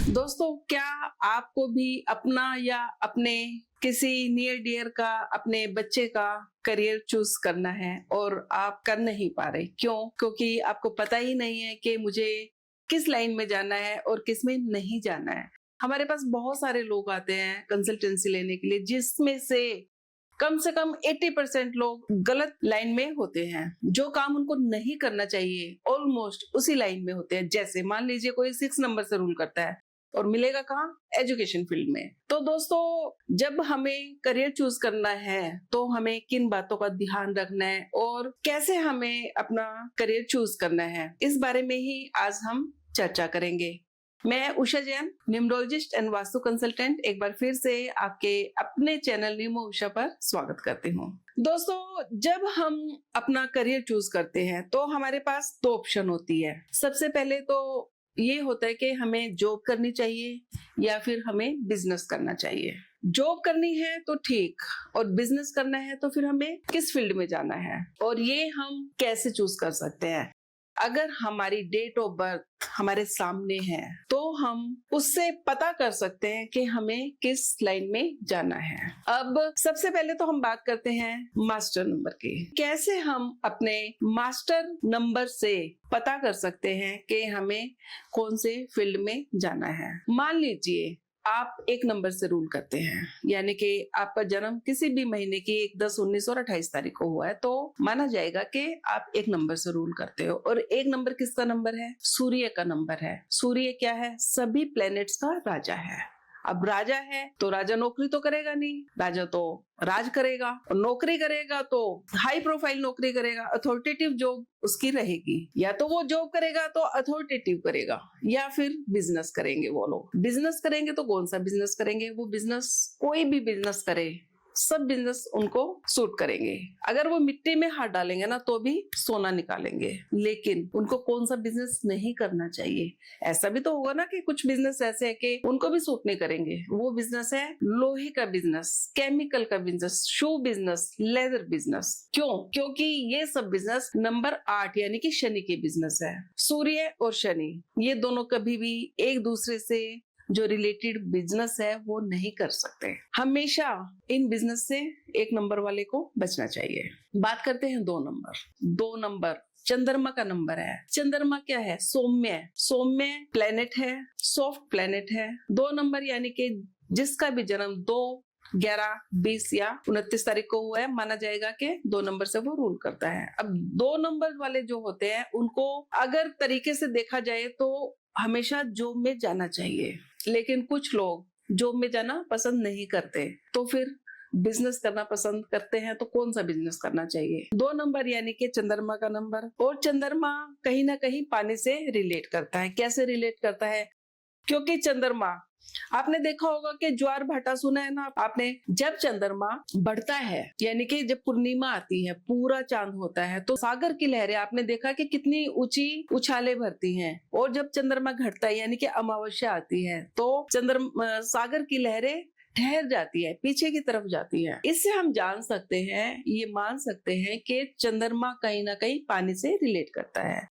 दोस्तों, क्या आपको भी अपना या अपने किसी नियर डियर का, अपने बच्चे का करियर चूज करना है और आप कर नहीं पा रहे? क्यों? क्योंकि आपको पता ही नहीं है कि मुझे किस लाइन में जाना है और किस में नहीं जाना है। हमारे पास बहुत सारे लोग आते हैं कंसल्टेंसी लेने के लिए, जिसमें से कम 80% लोग गलत लाइन में होते हैं। जो काम उनको नहीं करना चाहिए ऑलमोस्ट उसी लाइन में होते हैं। जैसे मान लीजिए कोई 6 नंबर से रूल करता है और मिलेगा कहाँ? एजुकेशन फील्ड में। तो दोस्तों, जब हमें करियर चूज करना है तो हमें किन बातों का ध्यान रखना है और कैसे हमें अपना करियर चूज करना है, इस बारे में ही आज हम चर्चा करेंगे। मैं Usha Jain, numerologist and vastu consultant, एक बार फिर से आपके अपने चैनल न्यूमो उषा पर स्वागत करती हूँ। दोस्तों, जब हम अपना करियर चूज करते हैं तो हमारे पास 2 ऑप्शन होती है। सबसे पहले तो ये होता है कि हमें जॉब करनी चाहिए या फिर हमें बिजनेस करना चाहिए। जॉब करनी है तो ठीक, और बिजनेस करना है तो फिर हमें किस फील्ड में जाना है और ये हम कैसे चूज कर सकते हैं। अगर हमारी डेट ऑफ बर्थ हमारे सामने है तो हम उससे पता कर सकते हैं कि हमें किस लाइन में जाना है। अब सबसे पहले तो हम बात करते हैं मास्टर नंबर की। कैसे हम अपने मास्टर नंबर से पता कर सकते हैं कि हमें कौन से फील्ड में जाना है। मान लीजिए आप 1 नंबर से रूल करते हैं, यानी कि आपका जन्म किसी भी महीने की 1, 10, 19 और 28 तारीख को हुआ है, तो माना जाएगा कि आप 1 नंबर से रूल करते हो। और 1 नंबर किसका नंबर है? सूर्य का नंबर है। सूर्य क्या है? सभी प्लैनेट्स का राजा है। अब राजा है तो राजा नौकरी तो करेगा नहीं, राजा तो राज करेगा, और नौकरी करेगा तो हाई प्रोफाइल नौकरी करेगा, अथॉरिटेटिव जॉब उसकी रहेगी। या तो वो जॉब करेगा तो अथॉरिटेटिव करेगा, या फिर बिजनेस करेंगे वो लोग। बिजनेस करेंगे तो कौन सा बिजनेस करेंगे? वो बिजनेस, कोई भी बिजनेस करे, सब बिजनेस उनको सूट करेंगे। अगर वो मिट्टी में हाथ डालेंगे ना तो भी सोना निकालेंगे। लेकिन उनको कौन सा बिजनेस नहीं करना चाहिए? ऐसा भी तो होगा ना कि कुछ बिजनेस ऐसे है कि उनको भी सूट नहीं करेंगे। वो बिजनेस है लोहे का बिजनेस, केमिकल का बिजनेस, शू बिजनेस, लेदर बिजनेस। क्यों? क्योंकि ये सब बिजनेस नंबर 8 यानी कि शनि के बिजनेस है। सूर्य और शनि ये दोनों कभी भी एक दूसरे से जो रिलेटेड बिजनेस है वो नहीं कर सकते। हमेशा इन बिजनेस से 1 नंबर वाले को बचना चाहिए। बात करते हैं 2 नंबर। 2 नंबर चंद्रमा का नंबर है। चंद्रमा क्या है? सौम्य। सौम्य प्लेनेट है, सॉफ्ट प्लेनेट है। 2 नंबर यानी कि जिसका भी जन्म 2, 11, 20 या 29 तारीख को हुआ है, माना जाएगा कि 2 नंबर से वो रूल करता है। अब 2 नंबर वाले जो होते हैं उनको अगर तरीके से देखा जाए तो हमेशा जॉब में जाना चाहिए, लेकिन कुछ लोग जॉब में जाना पसंद नहीं करते, तो फिर बिजनेस करना पसंद करते हैं। तो कौन सा बिजनेस करना चाहिए? 2 नंबर यानी कि चंद्रमा का नंबर। और चंद्रमा कहीं ना कहीं पानी से रिलेट करता है। कैसे रिलेट करता है? क्योंकि चंद्रमा, आपने देखा होगा कि ज्वार भाटा सुना है ना आपने? जब चंद्रमा बढ़ता है यानी कि जब पूर्णिमा आती है, पूरा चांद होता है, तो सागर की लहरें आपने देखा कि कितनी ऊंची उछाले भरती हैं। और जब चंद्रमा घटता है यानी कि अमावस्या आती है तो सागर की लहरें ठहर जाती है, पीछे की तरफ जाती है। इससे हम जान सकते हैं, ये मान सकते हैं कि चंद्रमा कहीं ना कहीं पानी से रिलेट करता है।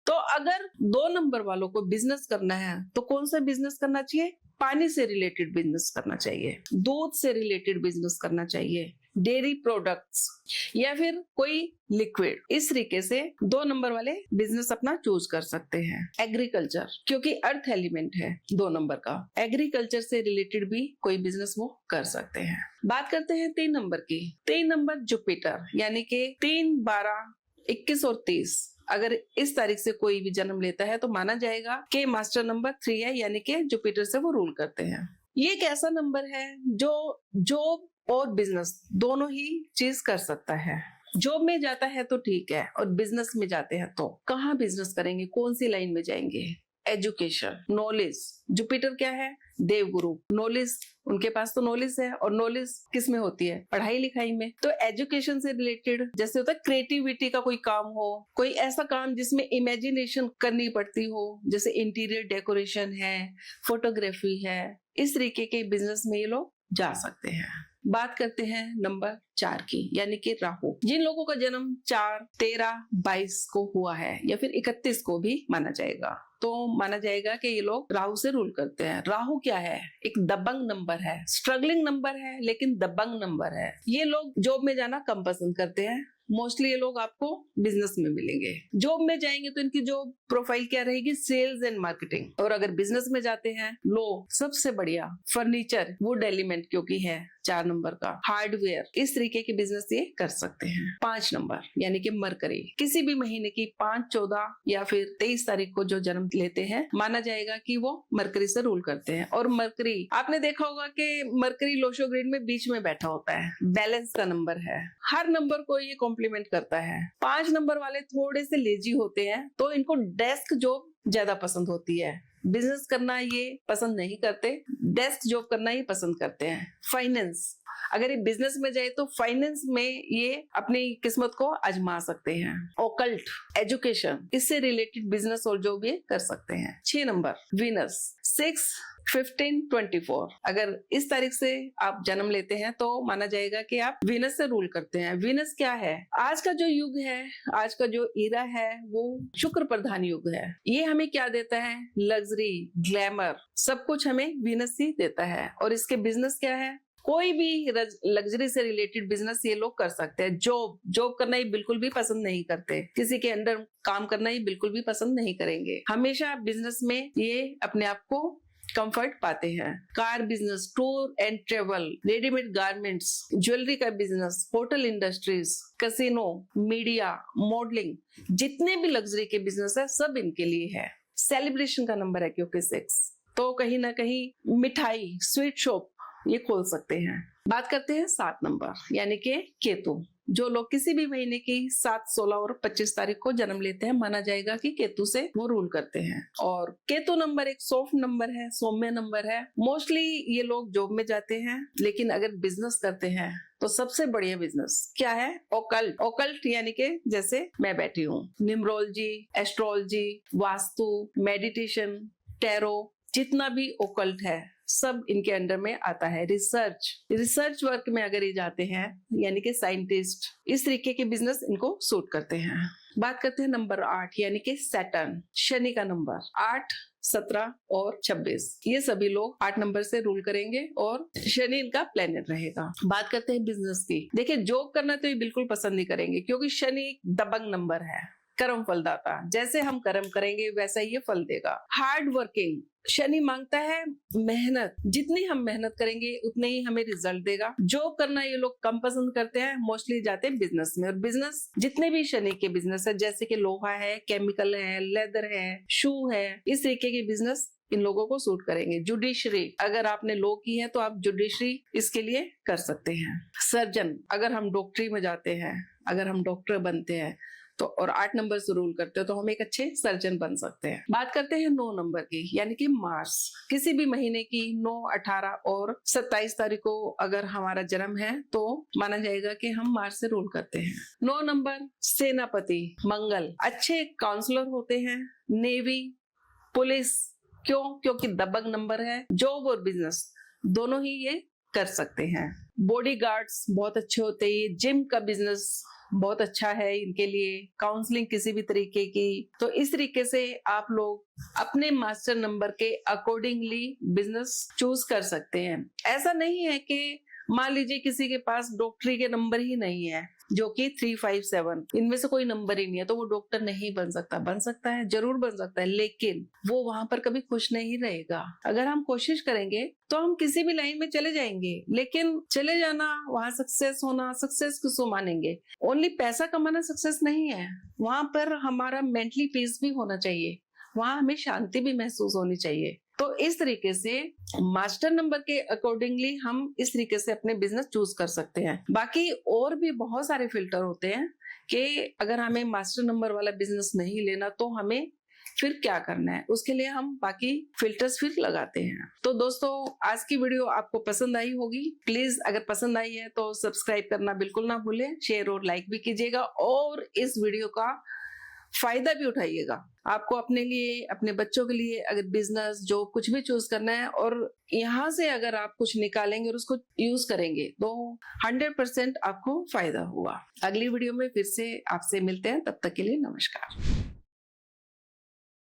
तो अगर 2 नंबर वालों को बिजनेस करना है तो कौन सा बिजनेस करना चाहिए? पानी से रिलेटेड बिजनेस करना चाहिए, दूध से रिलेटेड बिजनेस करना चाहिए, डेयरी प्रोडक्ट्स या फिर कोई लिक्विड। इस तरीके से 2 नंबर वाले बिजनेस अपना चूज कर सकते हैं। एग्रीकल्चर, क्योंकि अर्थ एलिमेंट है 2 नंबर का, एग्रीकल्चर से रिलेटेड भी कोई बिजनेस वो कर सकते हैं। बात करते हैं 3 नंबर की। 3 नंबर जुपिटर, यानी कि 3, 12, 21 और 30, अगर इस तारीख से कोई भी जन्म लेता है तो माना जाएगा कि मास्टर नंबर 3 है, यानी कि जुपिटर से वो रूल करते हैं। ये एक ऐसा नंबर है जो जॉब और बिजनेस दोनों ही चीज कर सकता है। जॉब में जाता है तो ठीक है, और बिजनेस में जाते हैं तो कहाँ बिजनेस करेंगे? कौन सी लाइन में जाएंगे? Education, knowledge. जुपिटर क्या है? देवगुरु। नॉलेज, उनके पास तो नॉलेज है, और नॉलेज किस में होती है? पढ़ाई लिखाई में। तो एजुकेशन से रिलेटेड जैसे होता है क्रिएटिविटी का कोई काम हो, कोई ऐसा काम जिसमें इमेजिनेशन करनी पड़ती हो, जैसे इंटीरियर डेकोरेशन है, फोटोग्राफी है, इस तरीके के बिजनेस में ये लोग जा सकते हैं। बात करते हैं नंबर 4 की, यानी कि राहु। जिन लोगों का जन्म 4, 13, 22 को हुआ है या फिर 31 को भी माना जाएगा, तो माना जाएगा कि ये लोग राहु से रूल करते हैं। राहु क्या है? एक दबंग नंबर है, स्ट्रगलिंग नंबर है, लेकिन दबंग नंबर है। ये लोग जॉब में जाना कम पसंद करते हैं। मोस्टली ये लोग आपको बिजनेस में मिलेंगे। जॉब में जाएंगे तो इनकी जॉब प्रोफाइल क्या रहेगी? Sales and marketing. और अगर बिजनेस में जाते हैं, लो सबसे बढ़िया फर्नीचर, वुड एलिमेंट क्योंकि है 4 नंबर का, हार्डवेयर, इस तरीके के बिजनेस ये कर सकते हैं। 5 नंबर यानी कि मरकरी, किसी भी महीने की 5, 14 या फिर 23 तारीख को जो जन्म लेते हैं, माना जाएगा कि वो मरकरी से रूल करते हैं। और मरकरी, आपने देखा होगा कि मरकरी लोशो ग्रिड में बीच में बैठा होता है, बैलेंस का नंबर है, हर नंबर को ये कॉम्प्लीमेंट करता है। 5 नंबर वाले थोड़े से लेजी होते हैं, तो इनको डेस्क जॉब ज्यादा पसंद होती है। बिजनेस करना ये पसंद नहीं करते, डेस्क जॉब करना ही पसंद करते हैं। फाइनेंस, अगर ये बिजनेस में जाए तो फाइनेंस में ये अपनी किस्मत को आजमा सकते हैं। ओकल्ट, एजुकेशन, इससे रिलेटेड बिजनेस और जॉब ये कर सकते हैं। 6 नंबर वीनस, 6, 15, 24, अगर इस तारीख से आप जन्म लेते हैं तो माना जाएगा कि आप वीनस से रूल करते हैं। वीनस क्या है? आज का जो युग है, आज का जो इरा है, वो शुक्र प्रधान युग है। ये हमें क्या देता है? लग्जरी, ग्लैमर, सब कुछ हमें वीनस ही देता है। और इसके बिजनेस क्या है? कोई भी लग्जरी से रिलेटेड बिजनेस ये लोग कर सकते हैं। जॉब करना ही बिल्कुल भी पसंद नहीं करते, किसी के अंडर काम करना ही बिल्कुल भी पसंद नहीं करेंगे। हमेशा बिजनेस में ये अपने आप को कंफर्ट पाते हैं। Car business, tour and travel, readymade garments, jewellery का business, hotel industries, casino, media, modelling, जितने भी लग्जरी के बिजनेस है सब इनके लिए है। सेलिब्रेशन का नंबर है क्योंकि 6, तो कहीं ना कहीं मिठाई, स्वीट शॉप ये खोल सकते हैं। बात करते हैं 7 नंबर यानी कि केतु। जो लोग किसी भी महीने की 7, 16 और 25 तारीख को जन्म लेते हैं, माना जाएगा कि केतु से वो रूल करते हैं। और केतु नंबर एक सॉफ्ट नंबर है, सौम्य नंबर है। मोस्टली ये लोग जॉब में जाते हैं, लेकिन अगर बिजनेस करते हैं तो सबसे बढ़िया बिजनेस क्या है? ओकल्ट। ओकल्ट यानी कि जैसे मैं बैठी हूँ, numerology, astrology, vastu, meditation, tarot, जितना भी ओकल्ट है सब इनके अंडर में आता है। रिसर्च वर्क में अगर ये जाते हैं, यानी कि साइंटिस्ट, इस तरीके के बिजनेस इनको सूट करते हैं। बात करते हैं नंबर 8 यानी कि सैटर्न, शनि का नंबर 8, 17 और 26। ये सभी लोग 8 नंबर से रूल करेंगे और शनि इनका प्लेनेट रहेगा। बात करते हैं बिजनेस की। देखिए, जॉब करना तो ये बिल्कुल पसंद नहीं करेंगे क्योंकि शनि एक दबंग नंबर है, कर्म फलदाता। जैसे हम कर्म करेंगे वैसा ही ये फल देगा। हार्ड वर्किंग, शनि मांगता है मेहनत, जितनी हम मेहनत करेंगे उतने ही हमें रिजल्ट देगा। जॉब करना ये लोग कम पसंद करते हैं, मोस्टली जाते हैं बिजनेस में। और बिजनेस, जितने भी शनि के बिजनेस है, जैसे कि लोहा है, केमिकल है, लेदर है, शू है, इस तरीके के बिजनेस इन लोगों को सूट करेंगे। जुडिशरी, अगर आपने लॉ की है तो आप जुडिशरी इसके लिए कर सकते हैं। सर्जन, अगर हम डॉक्टरी में जाते हैं, अगर हम डॉक्टर बनते हैं तो और 8 नंबर से रूल करते हो तो हम एक अच्छे सर्जन बन सकते हैं। बात करते हैं 9 नंबर की यानी कि मार्च। किसी भी महीने की 9, 18 और 27 तारीख को अगर हमारा जन्म है तो माना जाएगा कि हम मार्च से रूल करते हैं। 9 नंबर सेनापति मंगल, अच्छे काउंसलर होते हैं। नेवी, पुलिस, क्योंकि दबंग नंबर है। जॉब और बिजनेस दोनों ही ये कर सकते हैं। बॉडीगार्ड्स बहुत अच्छे होते हैं। जिम का बिजनेस बहुत अच्छा है इनके लिए। काउंसलिंग किसी भी तरीके की, तो इस तरीके से आप लोग अपने मास्टर नंबर के अकॉर्डिंगली बिजनेस चूज कर सकते हैं। ऐसा नहीं है कि मान लीजिए किसी के पास डॉक्टरी के नंबर ही नहीं है, जो कि 3, 5, 7, इनमें से कोई नंबर ही नहीं है, तो वो डॉक्टर नहीं बन सकता। बन सकता है, जरूर बन सकता है, लेकिन वो वहां पर कभी खुश नहीं रहेगा। अगर हम कोशिश करेंगे तो हम किसी भी लाइन में चले जाएंगे, लेकिन चले जाना, वहां सक्सेस होना, सक्सेस किसको मानेंगे? ओनली पैसा कमाना सक्सेस नहीं है, वहां पर हमारा मेंटली पीस भी होना चाहिए, वहां हमें शांति भी महसूस होनी चाहिए। तो इस तरीके से मास्टर नंबर के अकॉर्डिंगली हम इस तरीके से अपने बिजनेस चूज कर सकते हैं। बाकी और भी बहुत सारे फिल्टर होते हैं कि अगर हमें मास्टर नंबर वाला बिजनेस नहीं लेना तो हमें फिर क्या करना है, उसके लिए हम बाकी फिल्टर्स फिर लगाते हैं। तो दोस्तों, आज की वीडियो आपको पसंद आई होगी। प्लीज अगर पसंद आई है तो सब्सक्राइब करना बिल्कुल ना भूलें, शेयर और लाइक भी कीजिएगा और इस वीडियो का फायदा भी उठाइएगा। आपको अपने लिए, अपने बच्चों के लिए अगर बिजनेस, जॉब कुछ भी चूज करना है और यहाँ से अगर आप कुछ निकालेंगे और उसको यूज करेंगे तो 100% आपको फायदा हुआ। अगली वीडियो में फिर से आपसे मिलते हैं, तब तक के लिए नमस्कार।